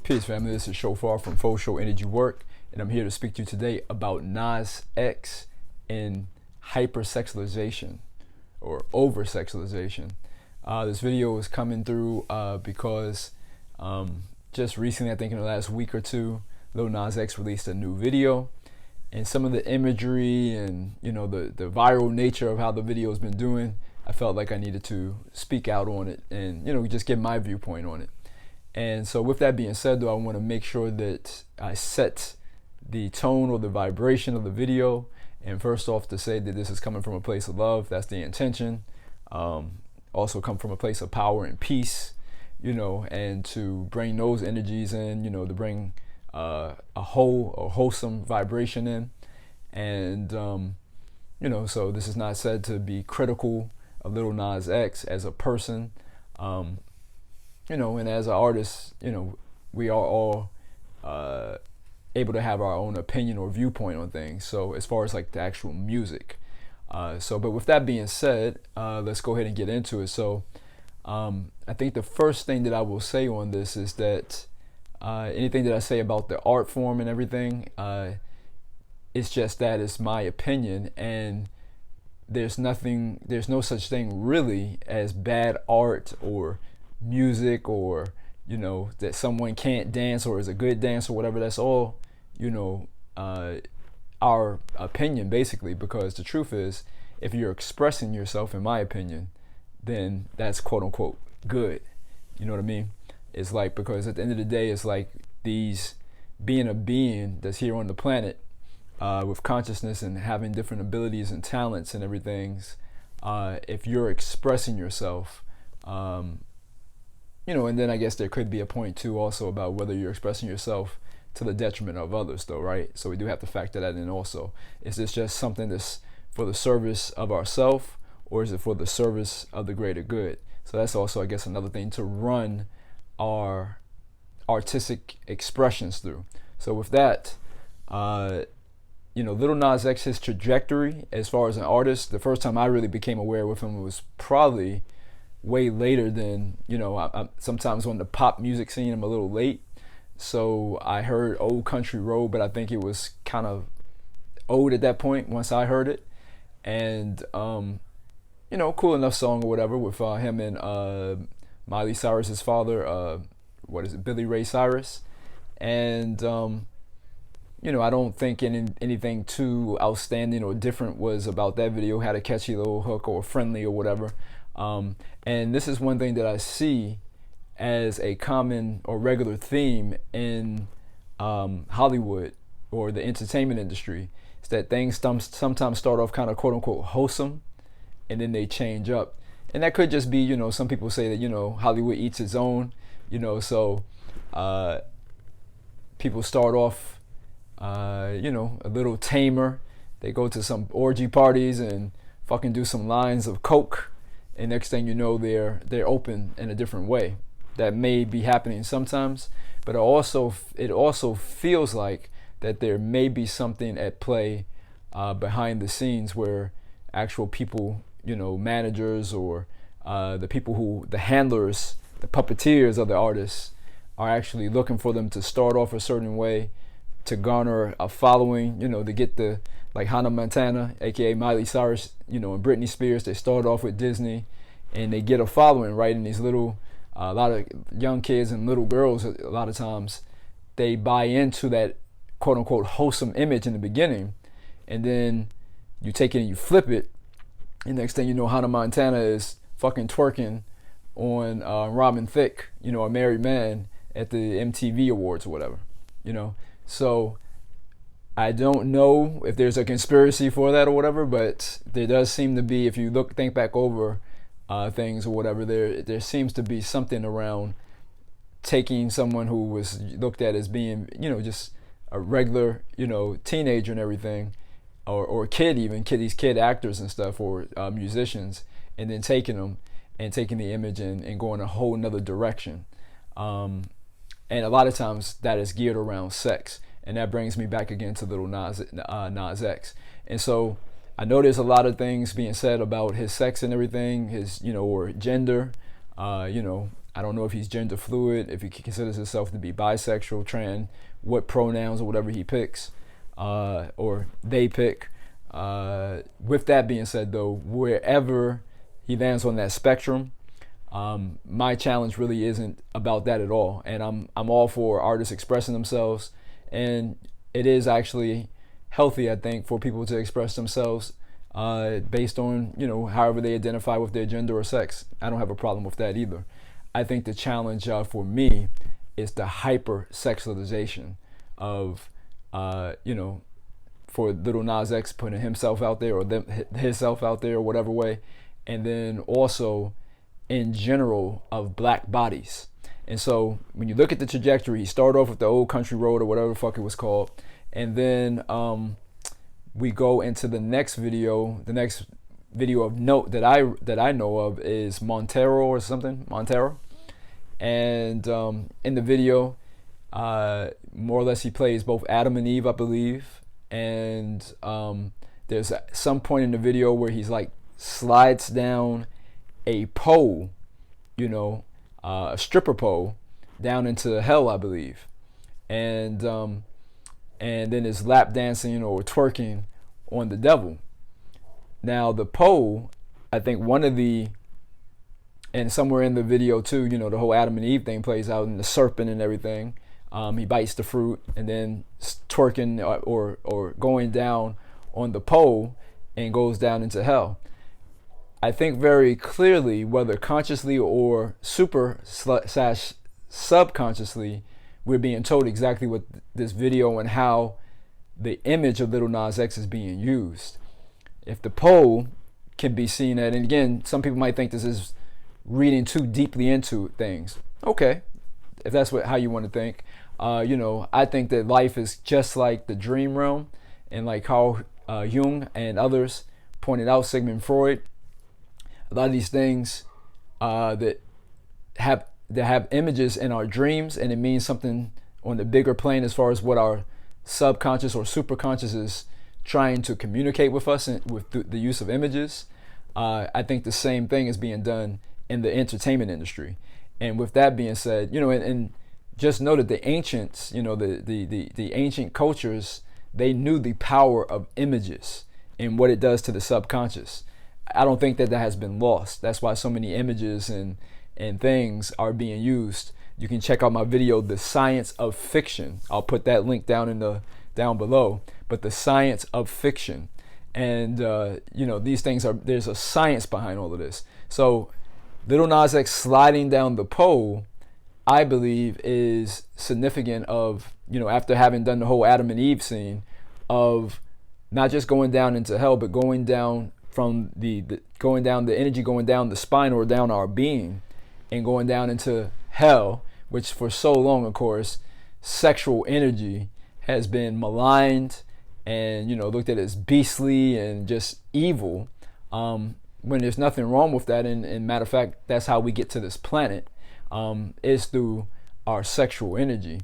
Peace, family. This is Shofar from Faux Show Energy Work, and I'm here to speak to you today about Nas X and HyperSexualization or over-sexualization. This video is coming through because just recently, I think in the last week or two, Lil Nas X released a new video, and some of the imagery and the viral nature of how the video has been doing, I felt like I needed to speak out on it and just give my viewpoint on it. And so with that being said, though, I want to make sure that I set the tone or the vibration of the video. And first off, to say that this is coming from a place of love. That's the intention. Also come from a place of power and peace, and to bring those energies in, to bring a wholesome vibration in. And, so this is not said to be critical of Lil Nas X as a person. And as an artist, we are all able to have our own opinion or viewpoint on things. So as far as like the actual music. But with that being said, let's go ahead and get into it. So I think the first thing that I will say on this is that anything that I say about the art form and everything, it's just that it's my opinion, and there's no such thing really as bad art or music, or that someone can't dance or is a good dancer or whatever. That's all our opinion, basically, because the truth is, if you're expressing yourself, in my opinion, then that's quote unquote good. You know what I mean? It's like, because at the end of the day, it's like being a being that's here on the planet with consciousness and having different abilities and talents and everything. If you're expressing yourself, and then I guess there could be a point too also about whether you're expressing yourself to the detriment of others, though, right? So we do have to factor that in also. Is this just something that's for the service of ourselves, or is it for the service of the greater good? So that's also, I guess, another thing to run our artistic expressions through. So with that, Lil Nas X, his trajectory as far as an artist, the first time I really became aware with him was probably way later than, I sometimes on the pop music scene, I'm a little late. So I heard Old Country Road, but I think it was kind of old at that point once I heard it. And, cool enough song or whatever with him and Miley Cyrus's father, Billy Ray Cyrus. And, I don't think anything too outstanding or different was about that video. Had a catchy little hook or friendly or whatever. And this is one thing that I see as a common or regular theme in Hollywood or the entertainment industry. Is that things sometimes start off kind of quote unquote wholesome, and then they change up. And that could just be, some people say that, Hollywood eats its own, so people start off, a little tamer. They go to some orgy parties and fucking do some lines of coke. And next thing you know, they're open in a different way. That may be happening sometimes, but it also feels like that there may be something at play behind the scenes, where actual people, managers or the handlers, the puppeteers of the artists, are actually looking for them to start off a certain way, to garner a following, to get like Hannah Montana, aka Miley Cyrus, and Britney Spears. They start off with Disney, and they get a following, right? And these a lot of young kids and little girls, a lot of times, they buy into that quote unquote wholesome image in the beginning, and then you take it and you flip it, and next thing you know, Hannah Montana is fucking twerking on Robin Thicke, a married man, at the MTV Awards or whatever, So I don't know if there's a conspiracy for that or whatever, but there does seem to be, if you think back over things or whatever, there seems to be something around taking someone who was looked at as being, just a regular, teenager and everything, or kid, even these kid actors and stuff, or musicians, and then taking them and taking the image and going a whole nother direction. And a lot of times that is geared around sex. And that brings me back again to Lil Nas X. And so I know there's a lot of things being said about his sex and everything, his, or gender. I I don't know if he's gender fluid, if he considers himself to be bisexual, trans, what pronouns or whatever he picks, or they pick. With that being said, though, wherever he lands on that spectrum, my challenge really isn't about that at all. And I'm all for artists expressing themselves, and it is actually healthy, I think, for people to express themselves based on, however they identify with their gender or sex. I don't have a problem with that either. I think the challenge for me is the hypersexualization of, for Lil Nas X putting himself out there, or himself out there, or whatever way, and then also in general of black bodies. And so when you look at the trajectory, he started off with the Old Country Road or whatever the fuck it was called, and then we go into the next video. The next video of note that I know of is Montero, and in the video, more or less he plays both Adam and Eve, I believe, and there's some point in the video where he's like slides down a pole, a stripper pole, down into hell, I believe, and then is lap dancing or twerking on the devil. Now the pole, I think and somewhere in the video too, the whole Adam and Eve thing plays out, and the serpent and everything. He bites the fruit and then twerking or going down on the pole and goes down into hell. I think very clearly, whether consciously or subconsciously, we're being told exactly what this video and how the image of Lil Nas X is being used. If the pole can be seen at, and again, some people might think this is reading too deeply into things. Okay, if that's how you want to think. I think that life is just like the dream realm, and like how Jung and others pointed out, Sigmund Freud. A lot of these things that have images in our dreams, and it means something on the bigger plane as far as what our subconscious or superconscious is trying to communicate with us with the use of images. I think the same thing is being done in the entertainment industry. And with that being said, and just know that the ancients, the ancient cultures, they knew the power of images and what it does to the subconscious. I don't think that has been lost. That's why so many images and things are being used. You can check out my video, The Science of Fiction. I'll put that link down below. But the science of fiction, and these things there's a science behind all of this. So Lil Nas X sliding down the pole, I believe, is significant of, after having done the whole Adam and Eve scene, of not just going down into hell, but going down from the energy going down the spine or down our being, and going down into hell, which for so long, of course, sexual energy has been maligned and looked at as beastly and just evil, when there's nothing wrong with that. And matter of fact, that's how we get to this planet, is through our sexual energy.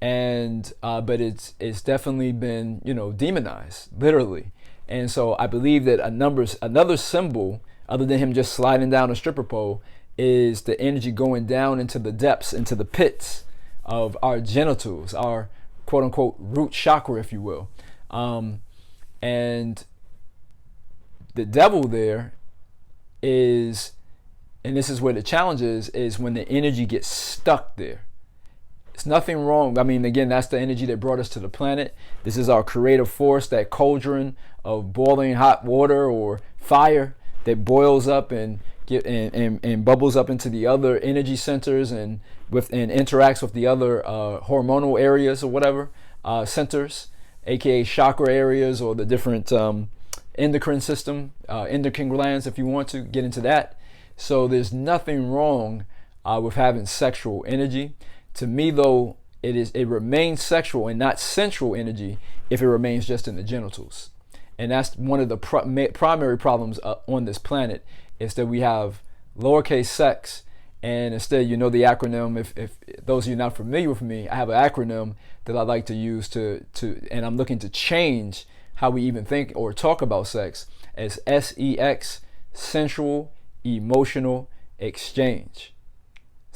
And but it's definitely been demonized, literally. And so I believe that another symbol other than him just sliding down a stripper pole is the energy going down into the depths, into the pits of our genitals, our quote unquote root chakra, if you will. And the devil there is, and this is where the challenge is when the energy gets stuck there. It's nothing wrong. I mean, again, that's the energy that brought us to the planet. This is our creative force, that cauldron of boiling hot water or fire that boils up and bubbles up into the other energy centers and interacts with the other hormonal areas or whatever centers, aka chakra areas, or the different endocrine system, endocrine glands, if you want to get into that. So there's nothing wrong with having sexual energy. To me, though, it remains sexual and not sensual energy if it remains just in the genitals. And that's one of the primary problems on this planet, is that we have lowercase sex, and instead, the acronym, if those of you not familiar with me, I have an acronym that I like to use and I'm looking to change how we even think or talk about sex, as SEX, sensual emotional exchange.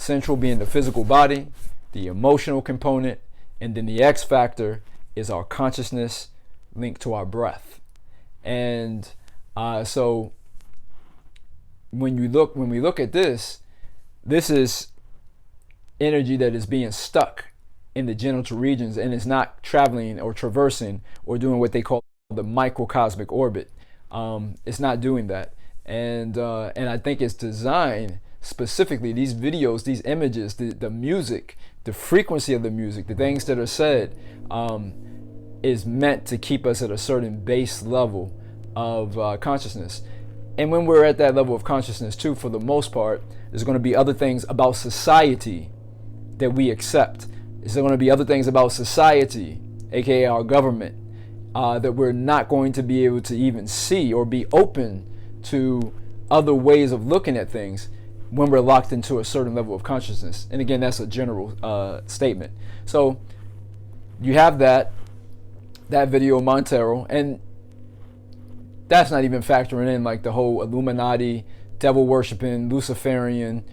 Central being the physical body, the emotional component, and then the X factor is our consciousness linked to our breath. And so when we look at this is energy that is being stuck in the genital regions and is not traveling or traversing or doing what they call the microcosmic orbit. It's not doing that, and I think it's designed specifically, these videos, these images, the music, the frequency of the music, the things that are said, is meant to keep us at a certain base level of consciousness. And when we're at that level of consciousness too, for the most part, there's going to be other things about society that we accept. There's going to be other things about society, aka our government, that we're not going to be able to even see or be open to other ways of looking at things when we're locked into a certain level of consciousness. And again, that's a general statement. So you have that video of Montero, and that's not even factoring in like the whole Illuminati, devil worshiping, Luciferian,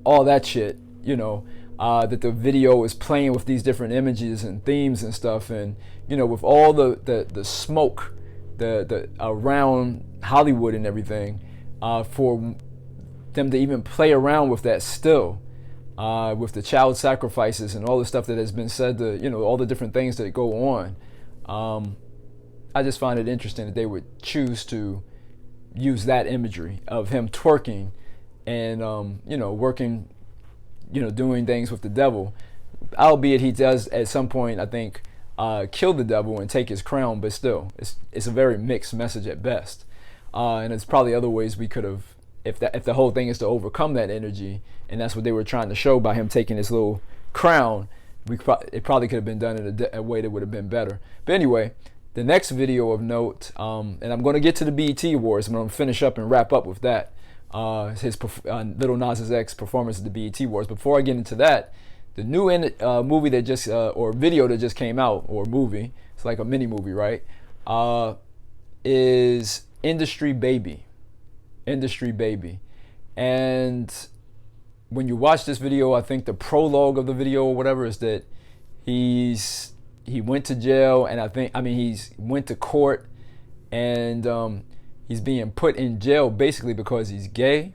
all that shit, that the video is playing with these different images and themes and stuff, and with all the smoke the around Hollywood and everything, for them to even play around with that still, with the child sacrifices and all the stuff that has been said, all the different things that go on. I just find it interesting that they would choose to use that imagery of him twerking and working, doing things with the devil, albeit he does at some point, I think, kill the devil and take his crown, but still it's a very mixed message at best. And it's probably other ways we could have, if the whole thing is to overcome that energy, and that's what they were trying to show by him taking his little crown, it probably could have been done in a way that would have been better. But anyway, the next video of note, and I'm going to get to the BET Awards, I'm going to finish up and wrap up with that, his Lil Nas X performance at the BET Awards. Before I get into that, the new movie that just, or video that just came out, or movie, it's like a mini movie, right, is Industry Baby. And when you watch this video, I think the prologue of the video or whatever is that he went to jail, and he's went to court, and he's being put in jail basically because he's gay.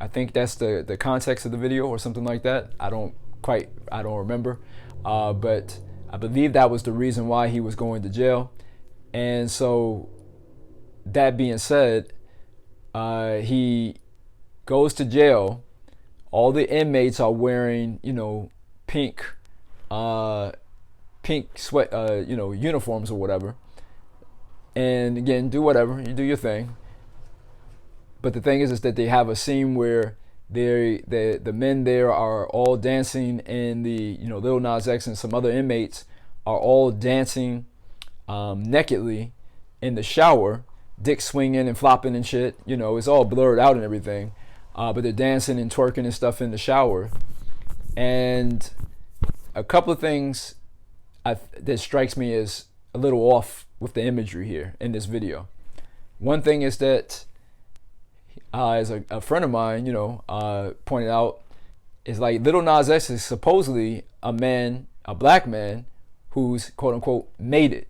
I think that's the context of the video or something like that. I don't remember, but I believe that was the reason why he was going to jail. And so that being said, he goes to jail. All the inmates are wearing, pink sweat, uniforms or whatever. And again, do whatever, you do your thing. But the thing is that they have a scene where the men there are all dancing, and the Lil Nas X and some other inmates are all dancing nakedly in the shower, dick swinging and flopping and shit. It's all blurred out and everything, but they're dancing and twerking and stuff in the shower. And a couple of things that strikes me as a little off with the imagery here in this video. One thing is that, as a friend of mine, pointed out, is like Lil Nas X is supposedly a black man who's quote unquote made it,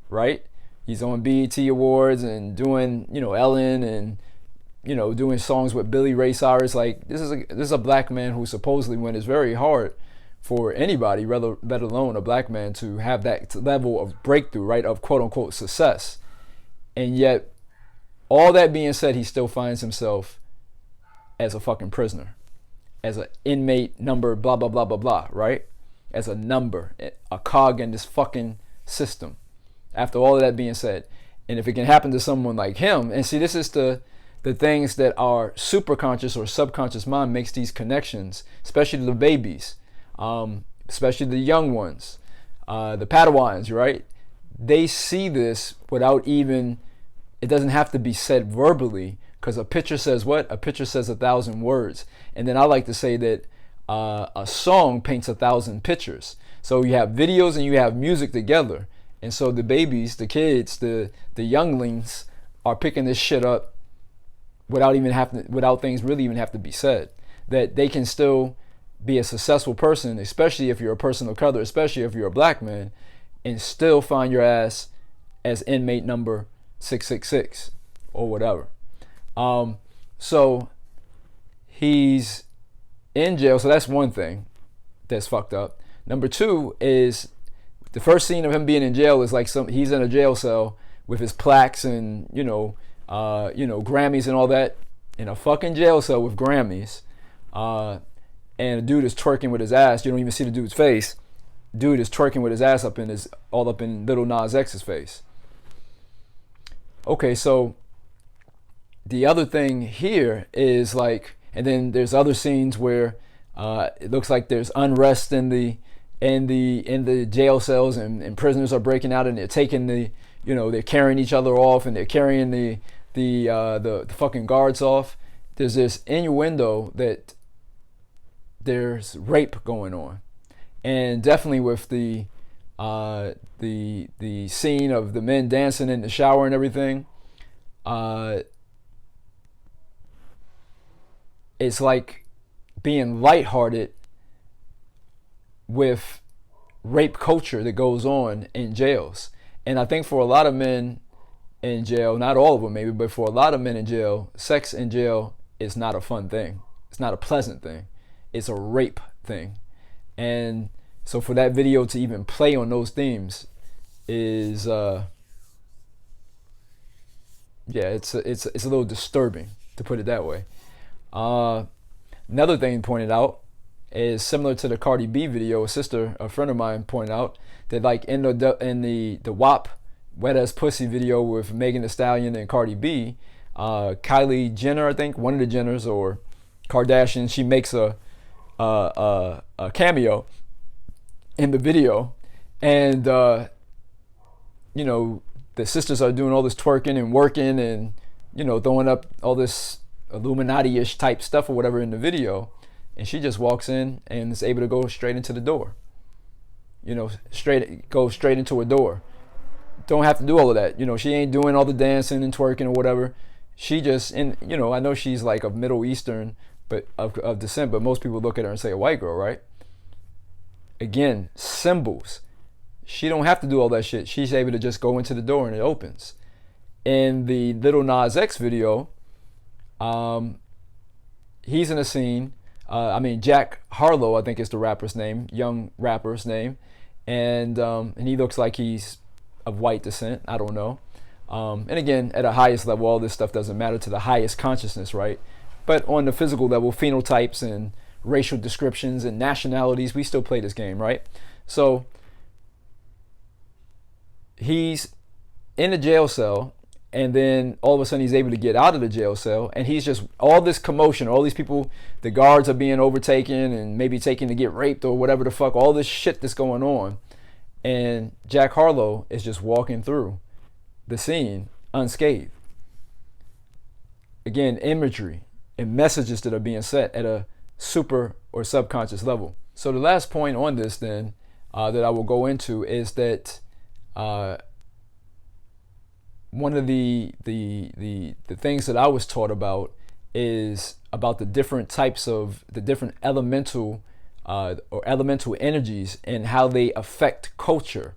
right? He's on BET Awards and doing, Ellen, and doing songs with Billy Ray Cyrus. Like this is a black man who supposedly, when it's very hard for anybody, let alone a black man, to have that level of breakthrough, right, of quote unquote success. And yet, all that being said, he still finds himself as a fucking prisoner, as an inmate number, blah, blah, blah, blah, blah, right? As a number, a cog in this fucking system. After all of that being said, and if it can happen to someone like him, and see, this is the things that our superconscious or subconscious mind makes these connections, especially the babies, especially the young ones, the Padawans, right? They see this without even, it doesn't have to be said verbally, because a picture says what? A picture says 1,000 words. And then I like to say that a song paints 1,000 pictures. So you have videos and you have music together. And so the babies, the kids, the younglings are picking this shit up without things really even have to be said. that they can still be a successful person, especially if you're a person of color, especially if you're a black man, and still find your ass as inmate number 666 or whatever. So he's in jail. So that's one thing that's fucked up. Number two is the first scene of him being in jail is like he's in a jail cell with his plaques and Grammys and all that, in a fucking jail cell with Grammys, and a dude is twerking with his ass. You don't even see the dude's face. Dude is twerking with his ass all up in Lil Nas X's face. Okay, so the other thing here is like, and then there's other scenes where it looks like there's unrest in the jail cells, and prisoners are breaking out, and they're taking they're carrying each other off, and they're carrying the fucking guards off. There's this innuendo that there's rape going on, and definitely with the scene of the men dancing in the shower and everything. It's like being lighthearted with rape culture that goes on in jails. And I think for a lot of men in jail, not all of them maybe, but for a lot of men in jail, sex in jail is not a fun thing. It's not a pleasant thing. It's a rape thing. And so for that video to even play on those themes is it's a little disturbing, to put it that way. Another thing pointed out is similar to the Cardi B video. A friend of mine pointed out that like in the WAP Wet Ass Pussy video with Megan Thee Stallion and Cardi B, Kylie Jenner, I think, one of the Jenners or Kardashian, she makes a cameo in the video, and the sisters are doing all this twerking and working and throwing up all this Illuminati-ish type stuff or whatever in the video, and she just walks in and is able to go straight into the door. Go straight into a door. Don't have to do all of that. She ain't doing all the dancing and twerking or whatever. She just, I know she's like of Middle Eastern, but of descent, but most people look at her and say a white girl, right? Again, symbols. She don't have to do all that shit. She's able to just go into the door and it opens. In the Lil Nas X video, he's in a scene. Jack Harlow, I think is the rapper's name, young rapper's name, and he looks like he's of white descent. I don't know. And again, at a highest level, all this stuff doesn't matter to the highest consciousness, right? But on the physical level, phenotypes and racial descriptions and nationalities, we still play this game, right? So he's in a jail cell, and then all of a sudden he's able to get out of the jail cell, and he's just, all this commotion, all these people, the guards are being overtaken and maybe taken to get raped or whatever the fuck, all this shit that's going on. And Jack Harlow is just walking through the scene unscathed. Again, imagery and messages that are being set at a super or subconscious level. So the last point on this then that I will go into is that one of the things that I was taught about is about the different types of the different elemental energies and how they affect culture.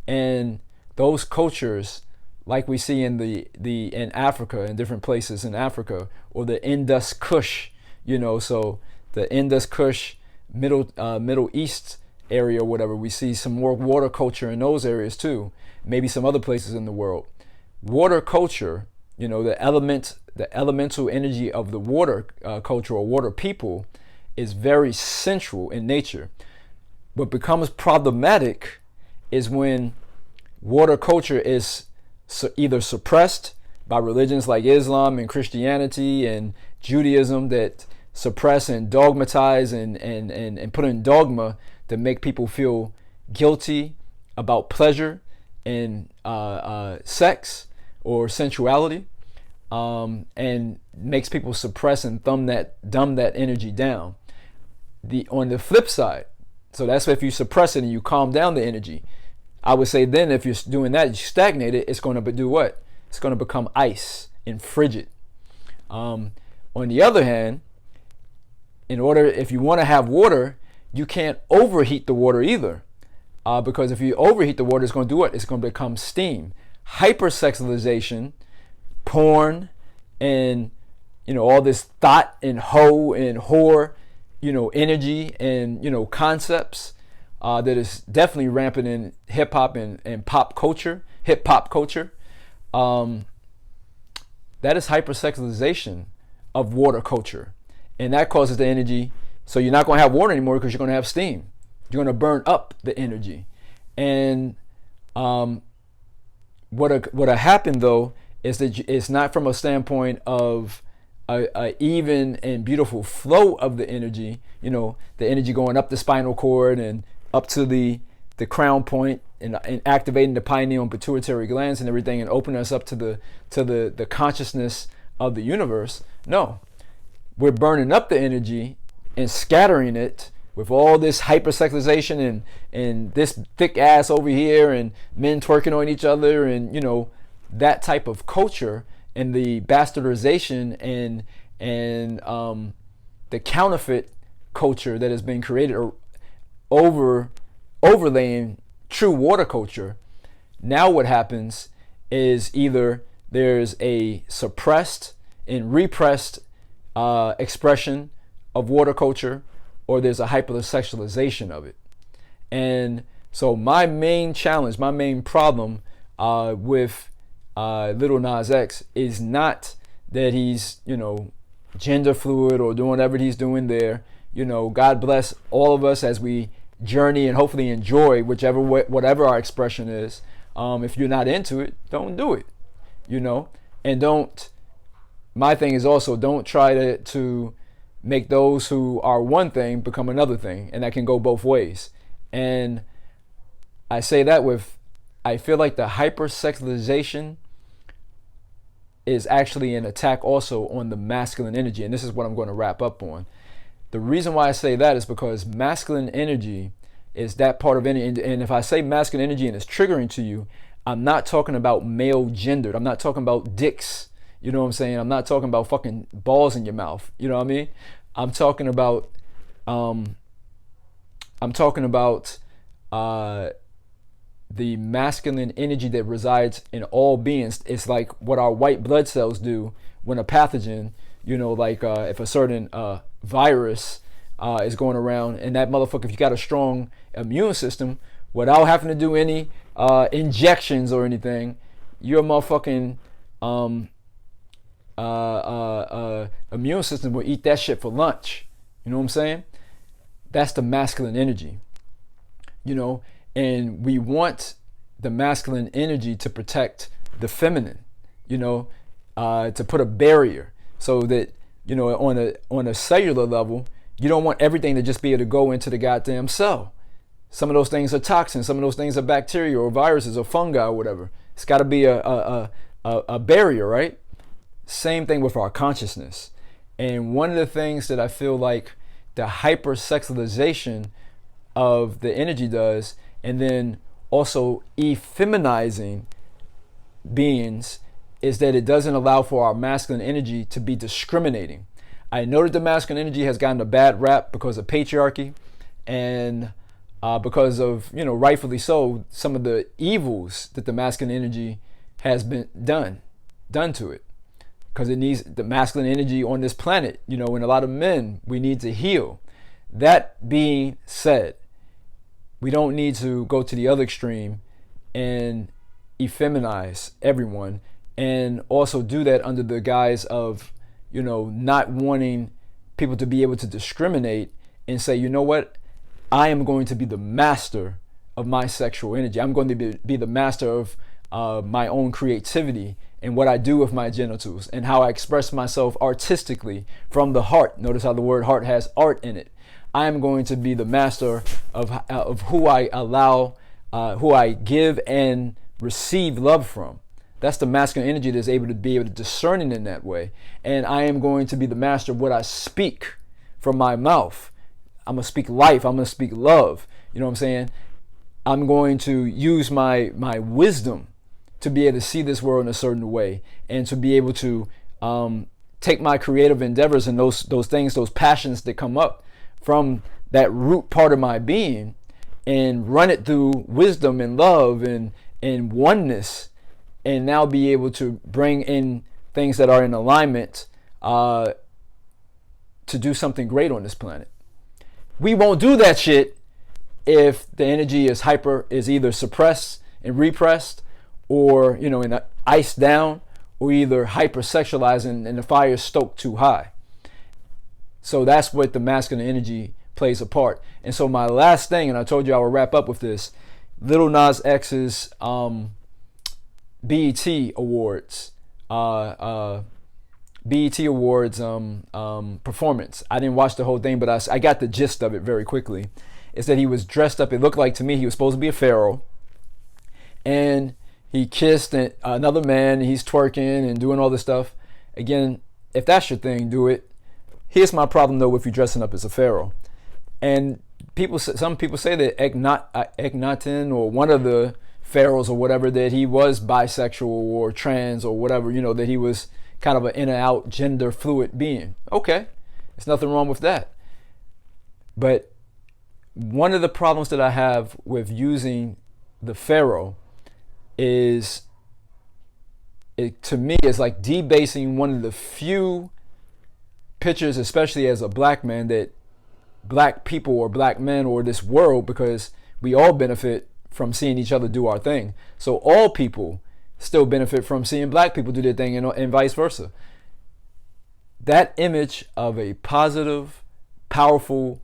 And those cultures, like we see in Africa, in different places in Africa, or the Indus Kush, so the Indus Kush, Middle East area or whatever, we see some more water culture in those areas too, maybe some other places in the world. Water culture, the elemental energy of the water culture or water people is very central in nature. What becomes problematic is when water culture is either suppressed by religions like Islam and Christianity and Judaism that suppress and dogmatize and put in dogma to make people feel guilty about pleasure and sex or sensuality, and makes people suppress and dumb that energy down. On the flip side, so that's if you suppress it and you calm down the energy, I would say then if you're doing that, you stagnate it, it's going to do what? It's going to become ice and frigid. On the other hand, if you want to have water, you can't overheat the water either. Because if you overheat the water, it's going to do what? It's going to become steam. HyperSexualization, porn, and all this thought and hoe and whore, energy and concepts that is definitely rampant in hip hop and pop culture, hip hop culture. That is hypersexualization of water culture, and that causes the energy. So you're not going to have water anymore because you're going to have steam. You're going to burn up the energy, and what happened though is that it's not from a standpoint of a even and beautiful flow of the energy. The energy going up the spinal cord and up to the crown point and activating the pineal and pituitary glands and everything and opening us up to the consciousness of the universe. No, we're burning up the energy and scattering it with all this hypersexualization and this thick ass over here and men twerking on each other and that type of culture and the bastardization and the counterfeit culture that has been created overlaying true water culture. Now what happens is either there's a suppressed and repressed expression of water culture, or there's a hypersexualization of it. And so my main challenge, my main problem with Lil Nas X is not that he's, gender fluid or doing whatever he's doing there. God bless all of us as we journey and hopefully enjoy whatever our expression is. If you're not into it, don't do it, and my thing is also don't try to make those who are one thing become another thing, and that can go both ways. And I say that I feel like the hypersexualization is actually an attack also on the masculine energy, and this is what I'm going to wrap up on. The reason why I say that is because masculine energy is that part of energy, and if I say masculine energy and it's triggering to you, I'm not talking about male gendered. I'm not talking about dicks. You know what I'm saying? I'm not talking about fucking balls in your mouth. You know what I mean? I'm talking about the masculine energy that resides in all beings. It's like what our white blood cells do when a pathogen, if a certain virus is going around, and that motherfucker, if you got a strong immune system, without having to do any injections or anything, your motherfucking immune system will eat that shit for lunch. You know what I'm saying? That's the masculine energy. And we want the masculine energy to protect the feminine, to put a barrier so that, on a cellular level, you don't want everything to just be able to go into the goddamn cell. Some of those things are toxins, some of those things are bacteria or viruses or fungi or whatever. It's got to be a barrier, right? Same thing with our consciousness. And one of the things that I feel like the hypersexualization of the energy does, and then also effeminizing beings, is that it doesn't allow for our masculine energy to be discriminating. I know that the masculine energy has gotten a bad rap because of patriarchy and because of, rightfully so, some of the evils that the masculine energy has been done to it. Because it needs the masculine energy on this planet, and a lot of men, we need to heal. That being said, we don't need to go to the other extreme and effeminize everyone, and also do that under the guise of, not wanting people to be able to discriminate and say, you know what, I am going to be the master of my sexual energy. I'm going to be the master of my own creativity and what I do with my genitals and how I express myself artistically from the heart. Notice how the word heart has art in it. I am going to be the master of who I allow, who I give and receive love from. That's the masculine energy that's able to discern it in that way. And I am going to be the master of what I speak from my mouth. I'm going to speak life. I'm going to speak love. You know what I'm saying? I'm going to use my wisdom to be able to see this world in a certain way and to be able to take my creative endeavors and those things, those passions that come up from that root part of my being, and run it through wisdom and love and oneness, and now be able to bring in things that are in alignment to do something great on this planet. We won't do that shit if the energy is either suppressed and repressed, or and iced down, or either hypersexualizing and the fire is stoked too high. So that's what the masculine energy plays a part. And so my last thing, and I told you I would wrap up with this, Lil Nas X's BET Awards, BET Awards performance. I didn't watch the whole thing, but I got the gist of it very quickly. Is that he was dressed up, it looked like to me he was supposed to be a pharaoh, and he kissed another man, and he's twerking and doing all this stuff. Again, if that's your thing, do it. Here's my problem though if you're dressing up as a pharaoh. And some people say that Akhenaten, or one of the pharaohs or whatever, that he was bisexual or trans or whatever, that he was kind of an in and out gender fluid being. Okay, there's nothing wrong with that. But one of the problems that I have with using the pharaoh is, to me, it's like debasing one of the few pictures, especially as a black man, that black people or black men or this world, because we all benefit from seeing each other do our thing. So all people still benefit from seeing black people do their thing, and vice versa. That image of a positive, powerful,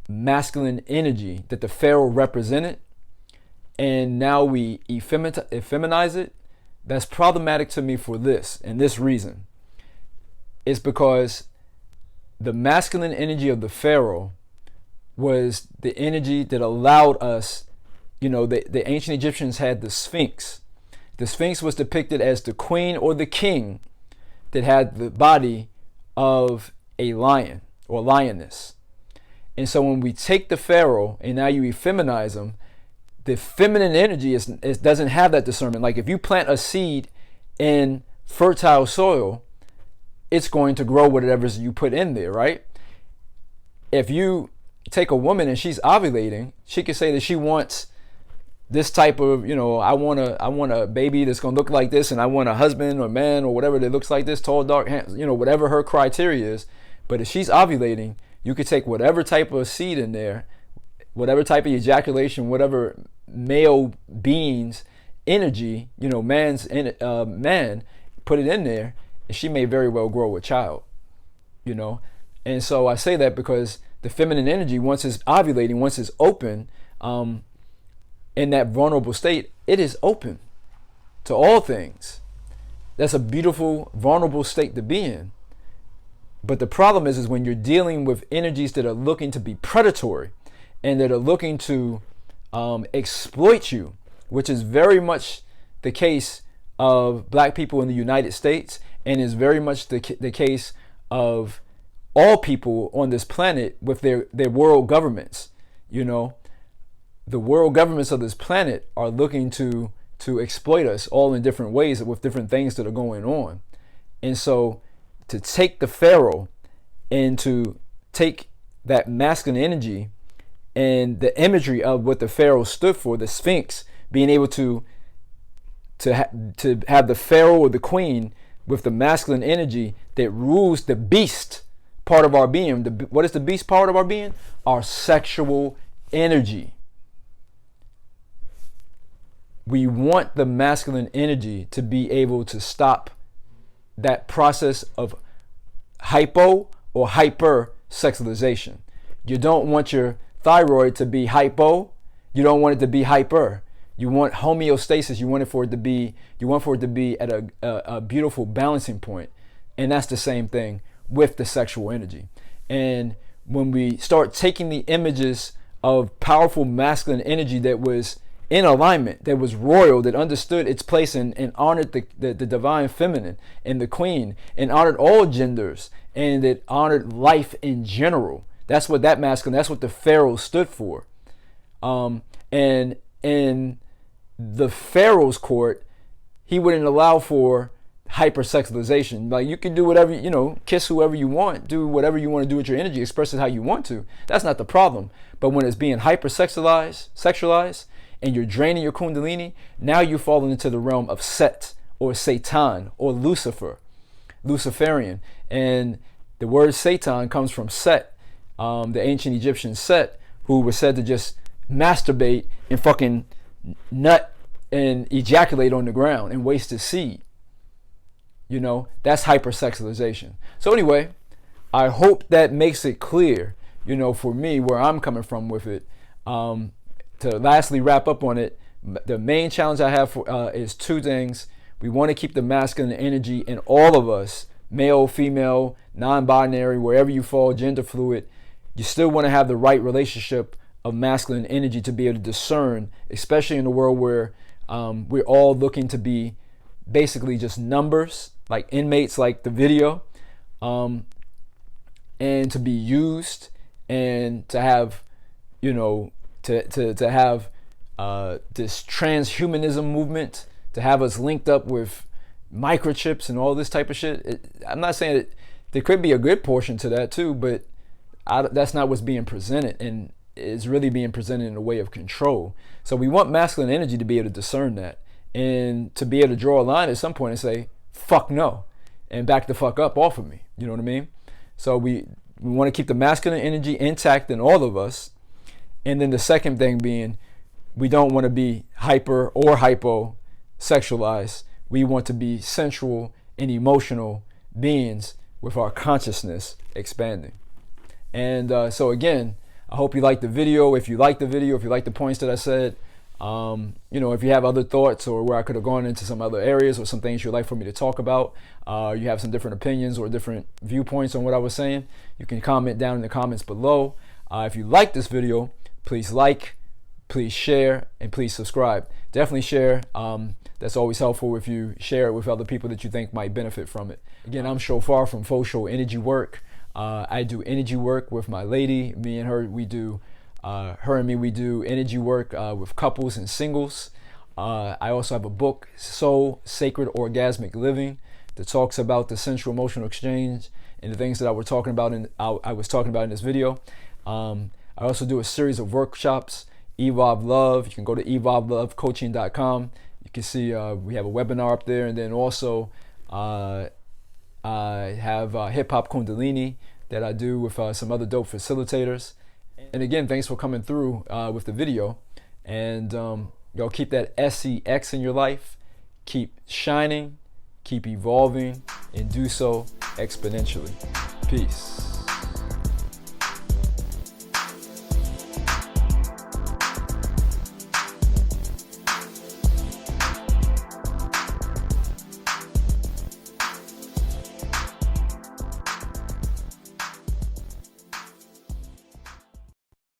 masculine energy that the pharaoh represented, and now we effeminize it, that's problematic to me for this and this reason. It's because the masculine energy of the pharaoh was the energy that allowed us, the ancient Egyptians had the Sphinx. The Sphinx was depicted as the queen or the king that had the body of a lion or lioness. And so when we take the pharaoh and now you effeminize him, the feminine energy doesn't have that discernment. Like if you plant a seed in fertile soil, it's going to grow whatever you put in there, right? If you take a woman and she's ovulating, she could say that she wants this type of, I want a baby that's going to look like this, and I want a husband or man or whatever that looks like this, tall, dark, handsome, whatever her criteria is. But if she's ovulating, you could take whatever type of seed in there, whatever type of ejaculation, whatever male being's energy, man, put it in there, and she may very well grow a child, And so I say that because the feminine energy, once it's ovulating, once it's open, in that vulnerable state, it is open to all things. That's a beautiful, vulnerable state to be in. But the problem is when you're dealing with energies that are looking to be predatory and that are looking to exploit you, which is very much the case of black people in the United States, and is very much the case of all people on this planet with their world governments. The world governments of this planet are looking to exploit us all in different ways with different things that are going on. And so to take the pharaoh and to take that masculine energy and the imagery of what the pharaoh stood for, the Sphinx, being able to have the pharaoh or the queen with the masculine energy that rules the beast part of our being. What is the beast part of our being? Our sexual energy. We want the masculine energy to be able to stop that process of hypo or hypersexualization. You don't want your thyroid to be hypo. You don't want it to be hyper. You want homeostasis. You want for it to be at a beautiful balancing point. And that's the same thing with the sexual energy. And when we start taking the images of powerful masculine energy that was in alignment, that was royal, that understood its place and honored the divine feminine and the queen, and honored all genders, and that honored life in general. That's what that masculine, that's what the pharaoh stood for. And in the pharaoh's court, he wouldn't allow for hypersexualization. Like, you can do whatever, you know, kiss whoever you want, do whatever you want to do with your energy, express it how you want to. That's not the problem. But when it's being sexualized, and you're draining your kundalini, now you're falling into the realm of Set or Satan or Lucifer, Luciferian. And the word Satan comes from Set, the ancient Egyptian Set, who was said to just masturbate and fucking nut and ejaculate on the ground and waste his seed. You know, that's hypersexualization. So anyway, I hope that makes it clear, you know, for me, where I'm coming from with it. To lastly wrap up on it, the main challenge I have is two things. We want to keep the masculine energy in all of us, male, female, non-binary, wherever you fall, gender fluid. You still want to have the right relationship of masculine energy to be able to discern, especially in a world where we're all looking to be basically just numbers, like inmates, like the video, and to be used and to have, you know, to have this transhumanism movement, to have us linked up with microchips and all this type of shit. I'm not saying that there could be a good portion to that too, but that's not what's being presented, and it's really being presented in a way of control. So we want masculine energy to be able to discern that, and to be able to draw a line at some point and say, fuck no, and back the fuck up off of me. You know what I mean? So we want to keep the masculine energy intact in all of us. And then the second thing being, we don't want to be hyper or hypo sexualized. We want to be sensual and emotional beings with our consciousness expanding. And so again, I hope you liked the video. If you liked the video, if you liked the points that I said, you know, if you have other thoughts or where I could have gone into some other areas or some things you'd like for me to talk about, you have some different opinions or different viewpoints on what I was saying, you can comment down in the comments below. If you like this video, please like, please share, and please subscribe. Definitely share. That's always helpful if you share it with other people that you think might benefit from it. Again, I'm Shofar from Faux Show Energy Work. I do energy work with my lady. Me and her, we do energy work with couples and singles. I also have a book, Soul Sacred Orgasmic Living, that talks about the sensual emotional exchange and the things that I was talking about in this video. I also do a series of workshops, Evolve Love. You can go to evolvelovecoaching.com. You can see we have a webinar up there, and then also I have Hip Hop Kundalini that I do with some other dope facilitators. And again, thanks for coming through with the video. And y'all keep that SEX in your life. Keep shining, keep evolving, and do so exponentially. Peace.